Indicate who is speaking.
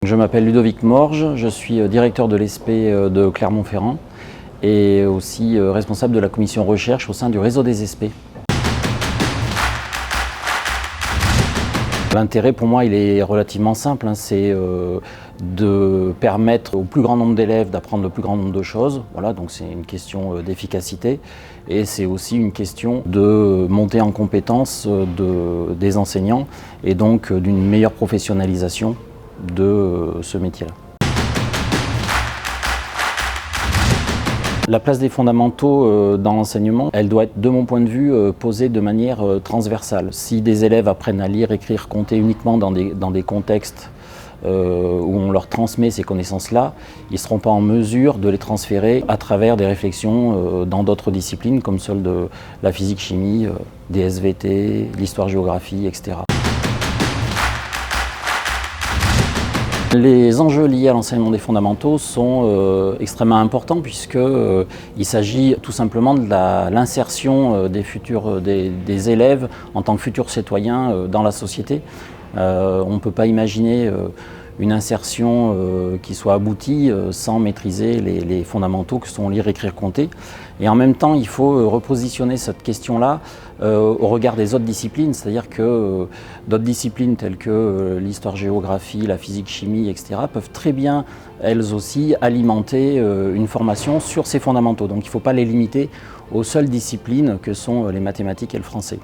Speaker 1: Je m'appelle Ludovic Morge, je suis directeur de l'ESP de Clermont-Ferrand et aussi responsable de la commission recherche au sein du réseau des ESP. L'intérêt pour moi il est relativement simple, c'est de permettre au plus grand nombre d'élèves d'apprendre le plus grand nombre de choses. Voilà, donc c'est une question d'efficacité et c'est aussi une question de montée en compétence des enseignants et donc d'une meilleure professionnalisation de ce métier-là. La place des fondamentaux dans l'enseignement, elle doit être, de mon point de vue, posée de manière transversale. Si des élèves apprennent à lire, écrire, compter uniquement dans des contextes où on leur transmet ces connaissances-là, ils ne seront pas en mesure de les transférer à travers des réflexions dans d'autres disciplines comme celles de la physique-chimie, des SVT, l'histoire-géographie, etc. Les enjeux liés à l'enseignement des fondamentaux sont extrêmement importants puisqu'il s'agit tout simplement de l'insertion des élèves en tant que futurs citoyens dans la société. On ne peut pas imaginer une insertion qui soit aboutie sans maîtriser les fondamentaux que sont lire, écrire, compter. Et en même temps, il faut repositionner cette question-là au regard des autres disciplines, c'est-à-dire que d'autres disciplines telles que l'histoire-géographie, la physique-chimie, etc. peuvent très bien, elles aussi, alimenter une formation sur ces fondamentaux. Donc il ne faut pas les limiter aux seules disciplines que sont les mathématiques et le français.